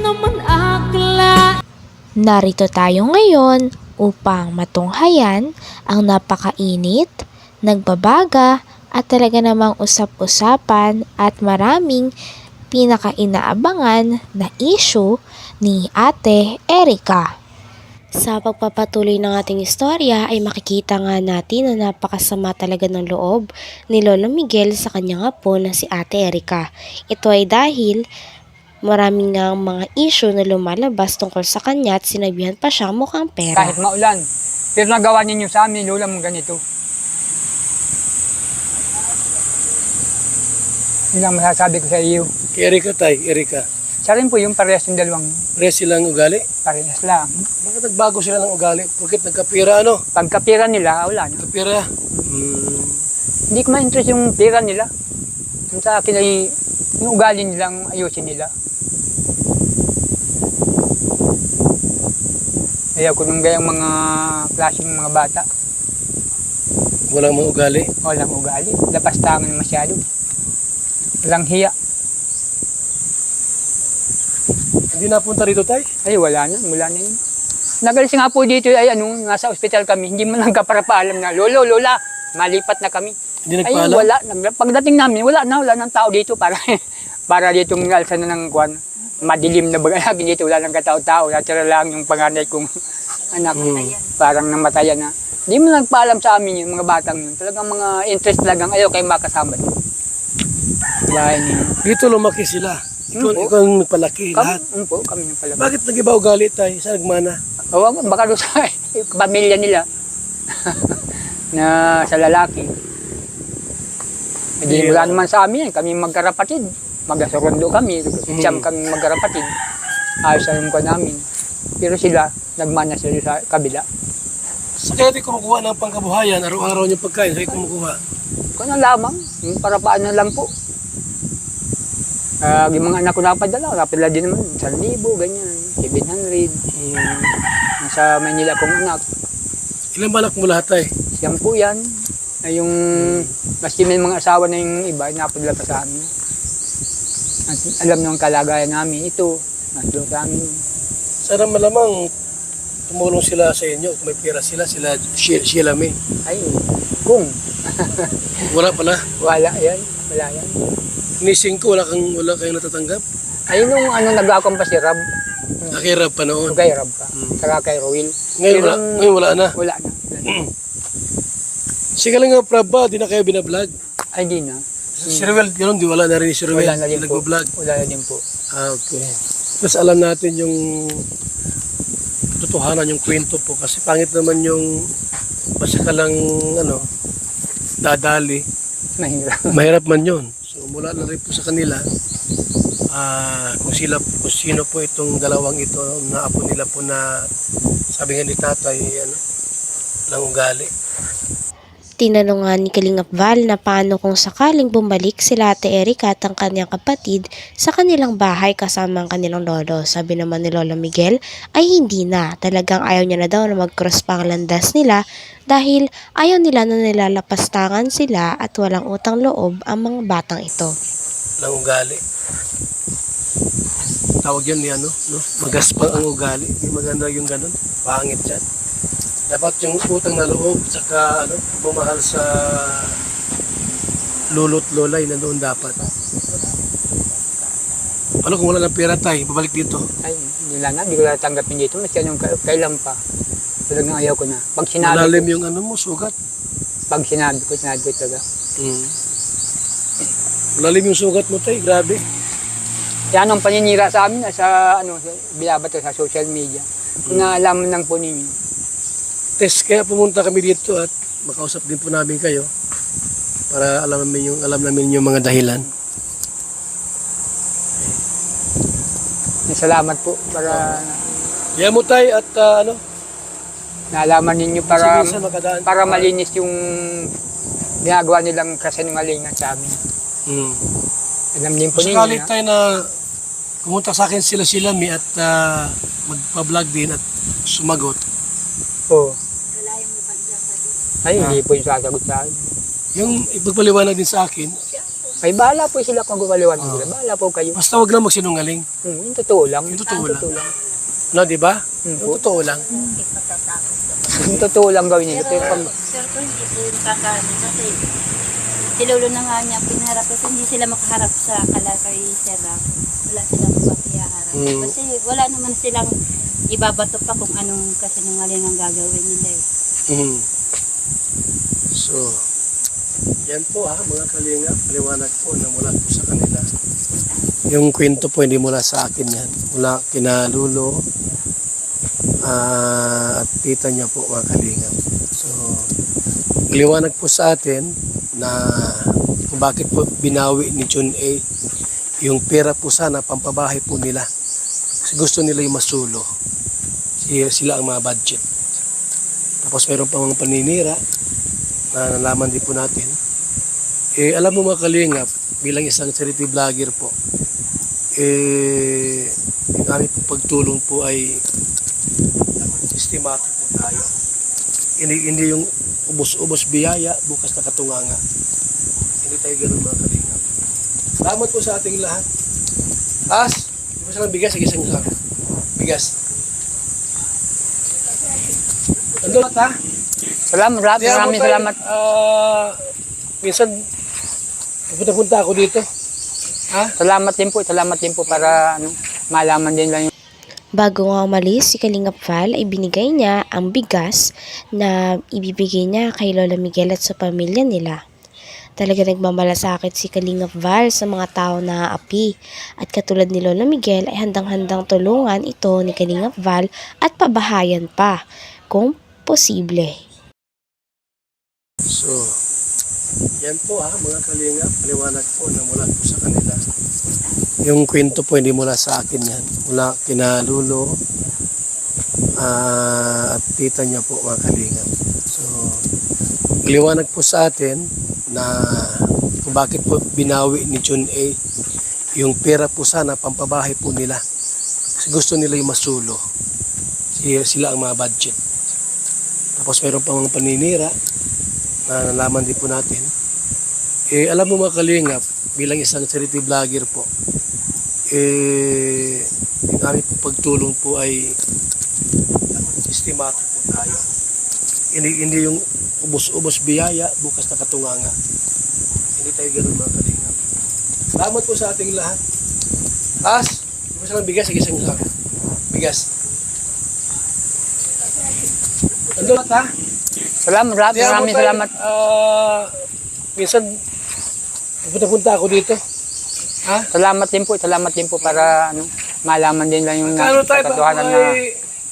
naman akla. Narito tayo ngayon upang matunghayan ang napakainit, nagbabaga at talaga namang usap-usapan at maraming pinakainaabangan na issue ni Ate Erica. Sa pagpapatuloy ng ating istorya ay makikita nga natin na napakasama talaga ng loob ni Lolo Miguel sa kanyang apo na si Ate Erica. Ito ay dahil maraming nga mga issue na lumalabas tungkol sa kanya at sinabihan pa siya mukhang pera. Kahit maulan, pero nagawa ninyo sa amin, lola mo ganito. Yun lang masasabi ko sa iyo. Kay Erica tay, Erica. Siya rin po yung parehas ng dalawang Pares silang ugali. parehas lang. Bakit nagbago sila ng ugali? Bakit nagkapira ano? Pagkapira nila, wala na. Nagkapira. Hindi ko ma-interest yung pira nila. Yung sa akin ay yung ugali nilang ayusin nila. Ayaw ko nung gayang mga klaseng mga bata. Walang mga ugali. Walang ugali. Lapastangan masyado. Walang hiya. Hindi napunta rito tay? Ay, wala na yun. Nagalis nga po dito ay nasa ospital kami, hindi man lang kaparapaalam na, Lolo, Lola, malipat na kami. Hindi Ay, nagpaalam? wala. Pagdating namin, wala ng tao dito para para dito ng alsa na ng kwan. Madilim na baga lagi dito, wala ng katao-tao. Natira lang yung panganay kong anak. Parang namatayan na. Hindi mo nagpaalam sa amin yung mga batang yun. Talagang mga interest talagang ayaw kayo makasama. Bahay niyo. Dito lumaki sila. Ikaw ang nagpalaki lahat. Kami yung pala. Bakit nag-iba ugali tay? Saan nagmana? Baka doon sa pamilya nila na sa lalaki. Hindi wala naman sa amin, kami magkarapatid. Magkasurundo kami, siyam kami magkarapatid. Ayos sa yung namin. Pero sila, nagmana sila sa kabila. Sa kaya di kumukuha ng pangkabuhayan, araw-araw niyong pagkain, sa'yo kumukuha. Kung ano lamang, yung parapaan na lang po. Yung mga anak ko napadala din naman, 1,000, ganyan, 700. Nasa Maynila kong anak. Ilang balak mo lahat tay? Siyam po yan. Ay yung, maski may mga asawa na yung iba, napadala pa sa amin. At alam nung kalagayan namin, ito, naslo sa amin. Sana malamang tumulong sila sa inyo. Kung may pera sila sila may. Ay, kung. Wala pala. Wala yan. Nising ko, wala kayong natatanggap. Ay, nung nag-akong pa si Rab. Nakirap pa noon. Kay Rab pa. Saka kay Roel. Ngayon wala na. Wala na. Sige lang nga, Prab, di na kayo binablog. Ay, di na. Si Ruel, yun, di wala na rin si Ruel. Wala na din po. Nag-vlog. Wala na din po. Okay. Mas alam natin yung totohanan, yung kwento po. Kasi pangit naman yung basta ka lang, dadali. Mahirap. Mahirap man yun. So mula na rin po sa kanila, kung sino po itong dalawang ito na apo nila po na sabi nga ni tatay, lang ugali. Tinanong nga ni Kalingap Val na paano kung sakaling bumalik sila Ate Erica at ang kanyang kapatid sa kanilang bahay kasama ang kanilang lolo. Sabi naman ni Lolo Miguel ay hindi na. Talagang ayaw niya na daw na mag-cross pa ang landas nila dahil ayaw nila na nilalapastangan sila at walang utang loob ang mga batang ito. Lang ugali. Tawag yan ni no? Magaspang ang ugali. Hindi maganda yung ganun. Pangit yan. Dapat yung utang na loob, saka bumahal sa lolo't lola, yun na doon dapat. Ano kung wala ng pera tayo, babalik dito? Ay, hindi ko natanggapin dito. Mas yan yung kailan pa. Talagang ayaw ko na. Pag sinabi malalim ko, yung mo, sugat. pag sinabi ko talaga. Malalim yung sugat mo tayo, grabe. Yan ang paninira sa amin, sa binabato sa social media. Kung naalaman lang po ninyo. Kaya pumunta kami dito at makausap din po namin kayo para alam namin yung mga dahilan. Salamat po para Kaya mo tayo at naalaman ninyo minsan makadaan. para malinis yung ginagawa nilang kasinungalingan sa amin. Alam din po ninyo. Sakali tayo na pumunta sa akin sila mi at magpa-vlog din at sumagot. Oo. Ay, hindi po yung sasagot sa akin. Yung ipagpaliwanag din sa akin, Ay, bahala po sila kung gumaliwan sila. Bahala po kayo. Basta wag lang magsinungaling. Yung totoo lang. Yung totoo lang. lang. No, di ba? po. Yung totoo lang. Yung totoo lang gawin nila. Pero pag Sir, kung hindi po yung kakaano kasi si Lolo na nga niya pinaharap kasi hindi sila makaharap sa kalakay Sir Ram. Wala silang mapapiyaharap. Kasi wala naman silang ibabato pa kung anong kasinungaling ang gagawin nila eh. Mhm. So, yan po mga kalinga, paliwanag po na mula po sa kanila. Yung kwento po hindi mula sa akin yan. Mula kina Lulo at tita niya po mga kalinga. So, paliwanag po sa atin na kung bakit po binawi ni John A. yung pera po sana pampabahay po nila. Kasi gusto nila yung masulo. Sila ang mga budget. Tapos mayroon pa mga paninira na nalaman din po natin. Alam mo mga kalingap, bilang isang charity vlogger po, yung aming pagtulong po ay systematic po tayo. Hindi yung ubos-ubos biyaya, bukas na katunganga. Hindi tayo ganun mga kalingap. Salamat po sa ating lahat. As, di ba silang bigas? Sige, isang bigas. Andun ha? salamat, maraming salamat. Minsan, pupunta ako dito. Ha? Salamat din po para malaman din lang yung Bago nga umalis, si Kalingap Val ay binigay niya ang bigas na ibibigay niya kay Lola Miguel at sa pamilya nila. Talaga nagmamalasakit si Kalingap Val sa mga tao na aapi. At katulad ni Lola Miguel ay handang-handang tulungan ito ni Kalingap Val at pabahayan pa kung posible. So, yan po mga kalingap, paliwanag po na mula po sa kanila. Yung kwento po hindi mula sa akin yan. Mula kina Lulo at tita niya po mga kalingap. So, paliwanag po sa atin na kung bakit po binawi ni John A. yung pera po sana pampabahay po nila. Kasi gusto nila yung masulo. Sila ang mga budget. Tapos mayroon pa mga paninira na nalaman din po natin. Alam mo mga kalingap, bilang isang charity vlogger po, yung aming pagtulong po ay systematic po tayo. Hindi yung ubos-ubos biyaya, bukas na katunganga. Hindi tayo ganun mga kalingap. Salamat po sa ating lahat. As, di ba silang bigas? Sige, isang bigas. Andun ha? salamat, maraming salamat. Minsan, pupunta ako dito. Ha? Salamat din po para malaman din lang yung Kano tayo ba? katotohanan na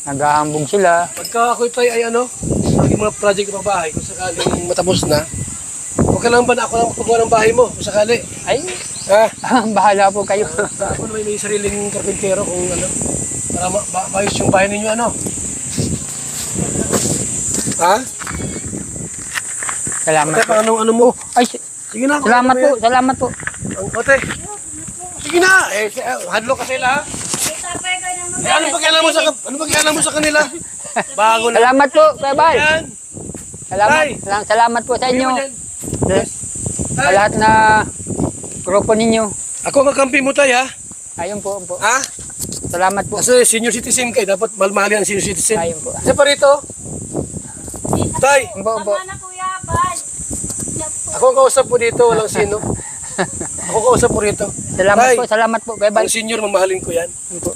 naghahambog sila. Pagka ako tayo ay yung mga project ng bahay, kung sakaling matapos na, huwag ka lang ba na ako lang magpagawa ng bahay mo, kung sakali. Ay, Ha? bahala po kayo. Ako naman may sariling karpintero kung para maayos yung bahay ninyo Ha? Salamat Ate, po. pang ano mo? Ay, Sige na. salamat po. Ate. Sige na. Hadlo ka sila ha. Ano pakialam mo sa kanila? Bago na. Salamat po, Kuya Bal. Yan. Salamat po sa inyo. Sa lahat na grupo ninyo. Ako ang kakampi mo tayo ha. Ayun po. Ha? Salamat po. Kasi senior citizen kayo, dapat malmali ang senior citizen. Ayun po. Isa pa rito. Tay, Umpo. Kuya Bal. ako ang kausap po dito, walang sino. Ako kausap po rito. Salamat po, Kuya Bal. Ang senior, mamahalin ko yan. Umpo.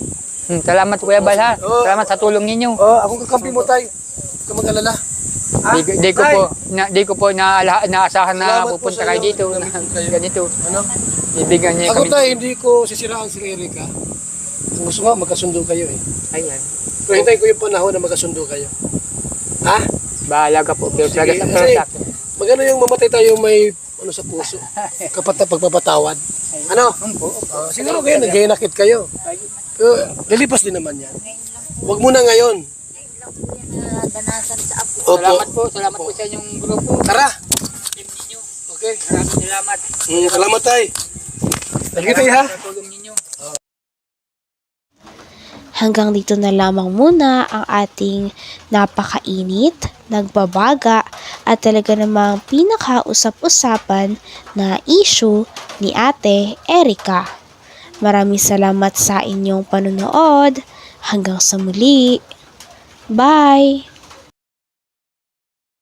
Salamat Kuya Bal ha. Oo. Salamat sa tulong ninyo. Ako kakampi mo tayo. Huwag ka mag-alala. Ha? Di ko po naasahan na Salamat po pupunta sa kayo iyo. dito. Salamat po kayo. Ganito. Ano? Ibigyan niya Ako kami. tayo, hindi ko sisiraan si Erika. Kung gusto nga, magkasundo kayo Ayun. Pero hintayin ko yung panahon na magkasundo kayo. Ha? Bahala ka po. Pero talaga Sige, sa kasi- sa akin. Magano yung mamatay tayo may sa puso. Pagpapatawad. Ano? Siguro kayo, nag-inakit kayo. Pero lilipas din naman yan. Huwag muna ngayon. Danasan sa apo. Opo. Salamat po sa inyong grupo. Tara. Team ninyo. Okay. Maraming salamat. Salamat tayo. Lagi tayo ha. Sa tulong ninyo. Hanggang dito na lamang muna ang ating napakainit, nagbabaga at talaga namang pinakausap-usapan na issue ni Ate Erica. Maraming salamat sa inyong panonood. Hanggang sa muli. Bye!